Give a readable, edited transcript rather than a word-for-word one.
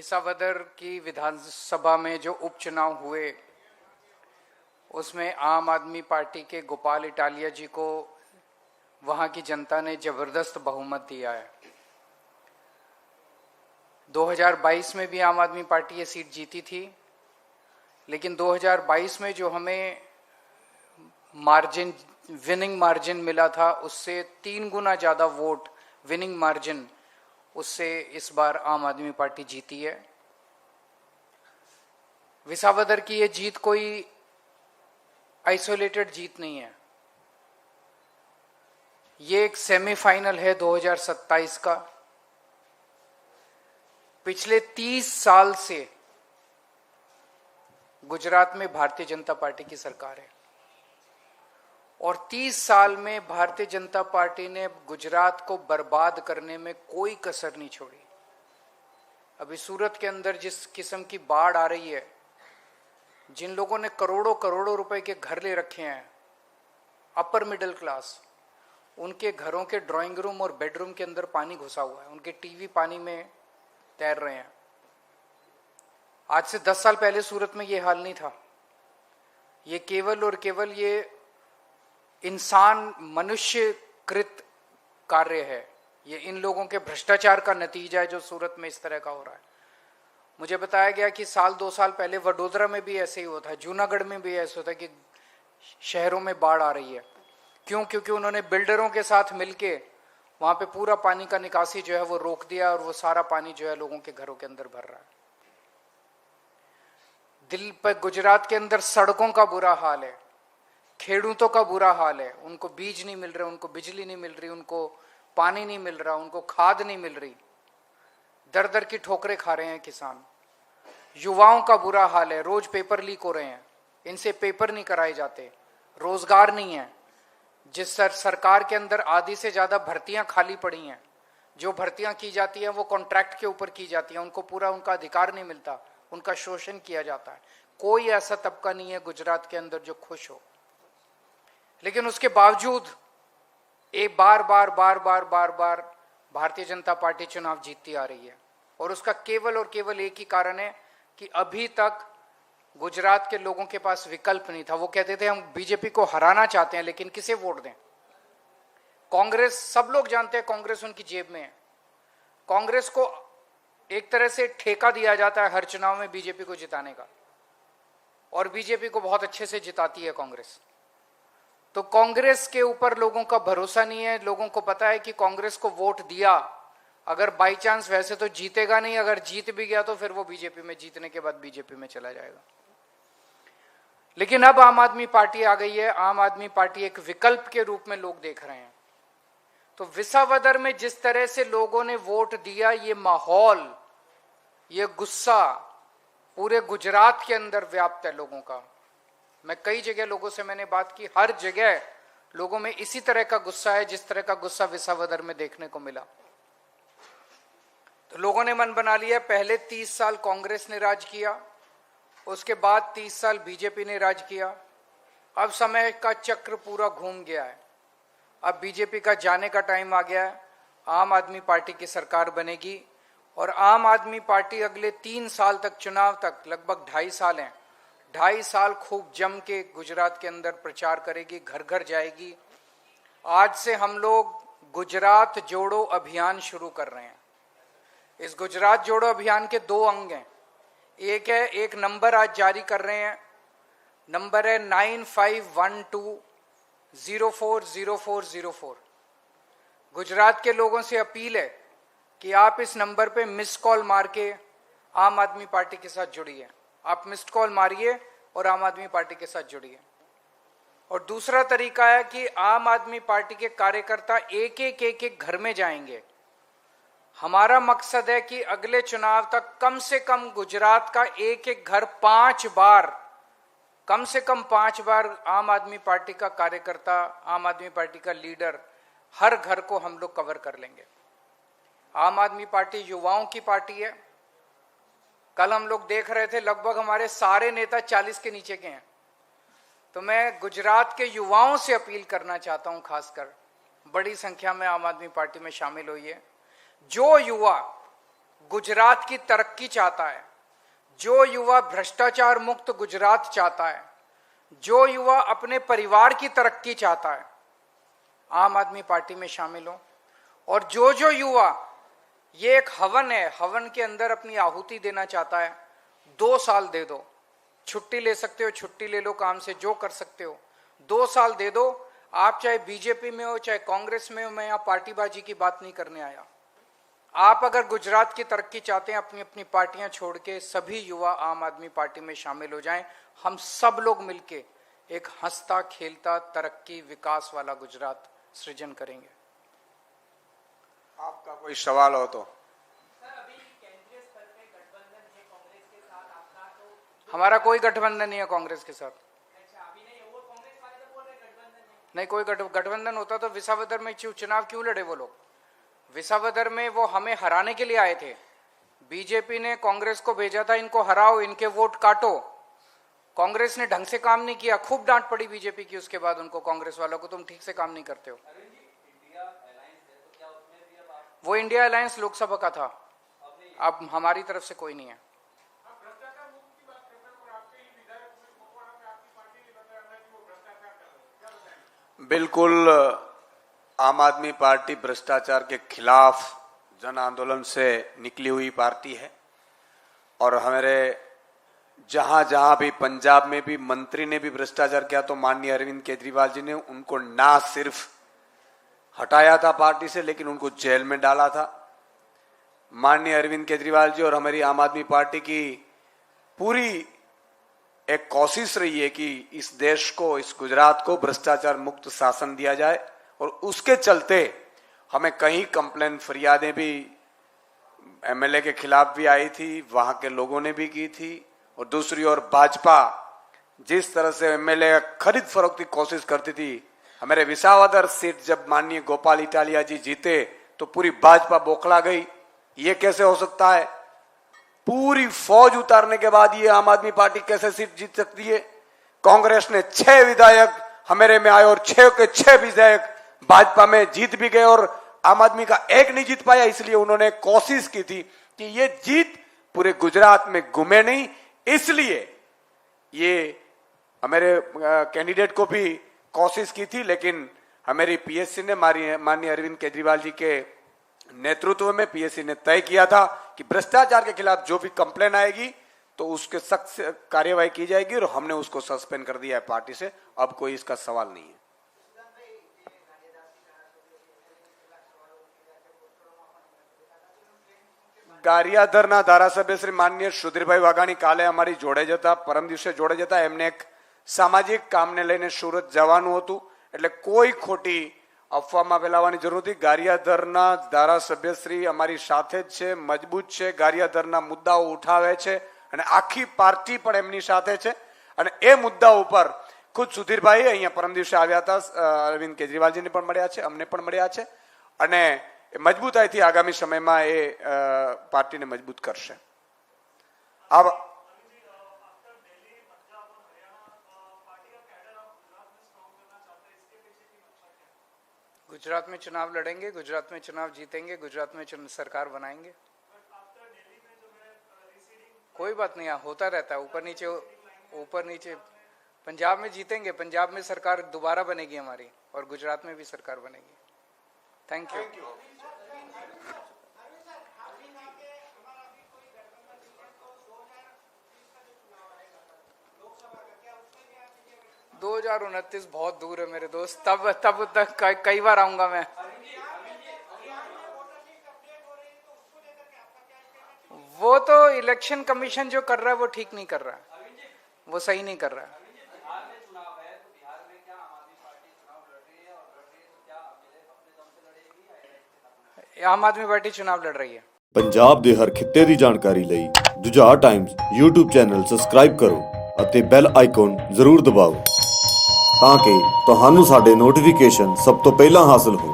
विसावदर की विधानसभा में जो उपचुनाव हुए उसमें आम आदमी पार्टी के गोपाल इटालिया जी को वहां की जनता ने जबरदस्त बहुमत दिया है। 2022 में भी आम आदमी पार्टी ये सीट जीती थी, लेकिन 2022 में जो हमें विनिंग मार्जिन मिला था उससे 3 गुना ज्यादा वोट विनिंग मार्जिन उससे इस बार आम आदमी पार्टी जीती है। विसावदर की ये जीत कोई आइसोलेटेड जीत नहीं है, ये एक सेमीफाइनल है 2027 का। पिछले 30 साल से गुजरात में भारतीय जनता पार्टी की सरकार है और 30 साल में भारतीय जनता पार्टी ने गुजरात को बर्बाद करने में कोई कसर नहीं छोड़ी। अभी सूरत के अंदर जिस किस्म की बाढ़ आ रही है, जिन लोगों ने करोड़ों करोड़ों रुपए के घर ले रखे हैं, अपर मिडिल क्लास, उनके घरों के ड्राइंग रूम और बेडरूम के अंदर पानी घुसा हुआ है, उनके टीवी पानी में तैर रहे हैं। आज से 10 साल पहले सूरत में ये हाल नहीं था। ये केवल और केवल ये इंसान मनुष्यकृत कार्य है, ये इन लोगों के भ्रष्टाचार का नतीजा है जो सूरत में इस तरह का हो रहा है। मुझे बताया गया कि 2 साल पहले वडोदरा में भी ऐसे ही हुआ था, जूनागढ़ में भी ऐसा होता कि शहरों में बाढ़ आ रही है। क्यों? क्योंकि उन्होंने बिल्डरों के साथ मिलके वहां पे पूरा पानी का निकासी जो है वो रोक दिया और वो सारा पानी जो है लोगों के घरों के अंदर भर रहा है। दिल पर गुजरात के अंदर सड़कों का बुरा हाल है, खेडूतों का बुरा हाल है, उनको बीज नहीं मिल रहे, उनको बिजली नहीं मिल रही, उनको पानी नहीं मिल रहा, उनको खाद नहीं मिल रही, दर दर की ठोकरें खा रहे हैं किसान। युवाओं का बुरा हाल है, रोज पेपर लीक हो रहे हैं, इनसे पेपर नहीं कराए जाते, रोजगार नहीं है। जिस सरकार के अंदर आधी से ज्यादा भर्तियां खाली पड़ी हैं, जो भर्तियां की जाती हैं वो कॉन्ट्रैक्ट के ऊपर की जाती हैं, उनको पूरा उनका अधिकार नहीं मिलता, उनका शोषण किया जाता है। कोई ऐसा तबका नहीं है गुजरात के अंदर जो खुश हो, लेकिन उसके बावजूद एक बार बार भारतीय जनता पार्टी चुनाव जीतती आ रही है। और उसका केवल और केवल एक ही कारण है कि अभी तक गुजरात के लोगों के पास विकल्प नहीं था। वो कहते थे हम बीजेपी को हराना चाहते हैं, लेकिन किसे वोट दें? कांग्रेस, सब लोग जानते हैं कांग्रेस उनकी जेब में है। कांग्रेस को एक तरह से ठेका दिया जाता है हर चुनाव में बीजेपी को जिताने का, और बीजेपी को बहुत अच्छे से जिताती है कांग्रेस। तो कांग्रेस के ऊपर लोगों का भरोसा नहीं है। लोगों को पता है कि कांग्रेस को वोट दिया, अगर बाई चांस वैसे तो जीतेगा नहीं, अगर जीत भी गया तो फिर वो बीजेपी में, जीतने के बाद बीजेपी में चला जाएगा। लेकिन अब आम आदमी पार्टी आ गई है, आम आदमी पार्टी एक विकल्प के रूप में लोग देख रहे हैं। तो विसावदर में जिस तरह से लोगों ने वोट दिया, ये माहौल, ये गुस्सा पूरे गुजरात के अंदर व्याप्त है लोगों का। मैं कई जगह लोगों से मैंने बात की, हर जगह लोगों में इसी तरह का गुस्सा है जिस तरह का गुस्सा विसावदर में देखने को मिला। तो लोगों ने मन बना लिया, पहले 30 साल कांग्रेस ने राज किया, उसके बाद 30 साल बीजेपी ने राज किया, अब समय का चक्र पूरा घूम गया है, अब बीजेपी का जाने का टाइम आ गया है, आम आदमी पार्टी की सरकार बनेगी। और आम आदमी पार्टी अगले 3 साल तक, चुनाव तक लगभग 2.5 साल हैं, 2.5 साल खूब जम के गुजरात के अंदर प्रचार करेगी, घर घर जाएगी। आज से हम लोग गुजरात जोड़ो अभियान शुरू कर रहे हैं। इस गुजरात जोड़ो अभियान के 2 अंग हैं। एक नंबर आज जारी कर रहे हैं, नंबर है 9512040404। गुजरात के लोगों से अपील है कि आप इस नंबर पे मिस कॉल मार के आम आदमी पार्टी के साथ जुड़िए। आप मिस्ड कॉल मारिए और आम आदमी पार्टी के साथ जुड़िए। और दूसरा तरीका है कि आम आदमी पार्टी के कार्यकर्ता एक घर में जाएंगे। हमारा मकसद है कि अगले चुनाव तक कम से कम गुजरात का एक घर 5 बार, कम से कम 5 बार आम आदमी पार्टी का कार्यकर्ता, आम आदमी पार्टी का लीडर, हर घर को हम लोग कवर कर लेंगे। आम आदमी पार्टी युवाओं की पार्टी है। कल हम लोग देख रहे थे, लगभग हमारे सारे नेता 40 के नीचे के हैं। तो मैं गुजरात के युवाओं से अपील करना चाहता हूं, खासकर बड़ी संख्या में आम आदमी पार्टी में शामिल हुई है। जो युवा गुजरात की तरक्की चाहता है, जो युवा भ्रष्टाचार मुक्त गुजरात चाहता है, जो युवा अपने परिवार की तरक्की चाहता है, आम आदमी पार्टी में शामिल हो। और जो युवा, ये एक हवन है, हवन के अंदर अपनी आहुति देना चाहता है, 2 साल दे दो, छुट्टी ले सकते हो, छुट्टी ले लो काम से, जो कर सकते हो, 2 साल दे दो। आप चाहे बीजेपी में हो चाहे कांग्रेस में हो, मैं यहां पार्टीबाजी की बात नहीं करने आया। आप अगर गुजरात की तरक्की चाहते हैं, अपनी अपनी पार्टियां छोड़ के सभी युवा आम आदमी पार्टी में शामिल हो जाएं। हम सब लोग मिलके एक हंसता खेलता तरक्की विकास वाला गुजरात सृजन करेंगे। आपका कोई सवाल हो तो। हमारा कोई गठबंधन नहीं है कांग्रेस के साथ। नहीं, कोई गठबंधन होता तो विसावदर में चुनाव क्यों लड़े वो लोग? विसावदर में वो हमें हराने के लिए आए थे। बीजेपी ने कांग्रेस को भेजा था, इनको हराओ, इनके वोट काटो। कांग्रेस ने ढंग से काम नहीं किया, खूब डांट पड़ी बीजेपी की उसके बाद उनको, कांग्रेस वालों को, तुम ठीक से काम नहीं करते हो। वो इंडिया अलायंस लोकसभा का था, अब हमारी तरफ से कोई नहीं है। बिल्कुल, आम आदमी पार्टी भ्रष्टाचार के खिलाफ जन आंदोलन से निकली हुई पार्टी है। और हमारे जहां जहां भी, पंजाब में भी मंत्री ने भी भ्रष्टाचार किया तो माननीय अरविंद केजरीवाल जी ने उनको ना सिर्फ हटाया था पार्टी से, लेकिन उनको जेल में डाला था। माननीय अरविंद केजरीवाल जी और हमारी आम आदमी पार्टी की पूरी एक कोशिश रही है कि इस देश को, इस गुजरात को भ्रष्टाचार मुक्त शासन दिया जाए। और उसके चलते हमें कई कंप्लेन, फरियादें भी एमएलए के खिलाफ भी आई थी, वहां के लोगों ने भी की थी। और दूसरी ओर भाजपा जिस तरह से एमएलए खरीद फरोख्त की कोशिश करती थी, हमारे विसावदर सीट जब माननीय गोपाल इटालिया जी जीते तो पूरी भाजपा बौखला गई। ये कैसे हो सकता है? पूरी फौज उतारने के बाद ये आम आदमी पार्टी कैसे सीट जीत सकती है? कांग्रेस ने 6 विधायक हमारे में आए और 6 के 6 विधायक भाजपा में जीत भी गए और आम आदमी का एक नहीं जीत पाया। इसलिए उन्होंने कोशिश की थी कि ये जीत पूरे गुजरात में घूमे नहीं, इसलिए ये हमारे कैंडिडेट को भी कोशिश की थी। लेकिन हमारी पीएससी ने, माननीय अरविंद केजरीवाल जी के नेतृत्व में पीएससी ने तय किया था कि भ्रष्टाचार के खिलाफ जो भी कंप्लेन आएगी तो उसके सख्त कार्यवाही की जाएगी, और हमने उसको सस्पेंड कर दिया है पार्टी से। अब कोई इसका सवाल नहीं है। ગારિયાધરના ધારાસભ્ય શ્રી માનનીય સુધીરભાઈ વાઘાણી કાલે અમારી જોડે જતા, પરમ દિવસે જોડે જતા, એમને એક સામાજિક કામને લઈને સુરત જવાનું હતું, એટલે કોઈ ખોટી અફવામાં ફેલાવવાની જરૂર નથી। ગારિયાધરના ધારાસભ્ય શ્રી અમારી સાથે જ છે, મજબૂત છે, ગારિયાધરના મુદ્દાઓ ઉઠાવે છે અને આખી પાર્ટી પણ એમની સાથે છે। અને એ મુદ્દા ઉપર ખુદ સુધીરભાઈ અહીંયા પરમ દિવસે આવ્યા હતા, અરવિંદ કેજરીવાલજીને પણ મળ્યા છે, અમને પણ મળ્યા છે, અને મજબૂતાઈથી આગામી સમયમાં એ પાર્ટીને મજબૂત કરશે। गुजरात में चुनाव लड़ेंगे, गुजरात में चुनाव जीतेंगे, गुजरात में सरकार बनाएंगे। कोई बात नहीं, होता रहता है, ऊपर नीचे। पंजाब में जीतेंगे, पंजाब में सरकार दोबारा बनेगी हमारी, और गुजरात में भी सरकार बनेगी। Thank you. 2029 बहुत दूर है मेरे दोस्त, तब तक कई बार आऊंगा मैं। वो तो इलेक्शन कमीशन जो कर रहा है वो ठीक नहीं कर रहा है, वो सही नहीं कर रहा है। आम आदमी पार्टी चुनाव लड़ रही है। ਪੰਜਾਬ ਦੇ ਹਰ ਖਿੱਤੇ ਦੀ ਜਾਣਕਾਰੀ ਲਈ Jujhar Times YouTube channel subscribe ਕਰੋ ਅਤੇ ਬੈਲ ਆਈਕਨ ਜ਼ਰੂਰ ਦਬਾਓ ਤਾਂ ਕਿ ਤੁਹਾਨੂੰ ਸਾਡੇ ਨੋਟੀਫਿਕੇਸ਼ਨ ਸਭ ਤੋਂ ਪਹਿਲਾਂ ਹਾਸਲ ਹੋ।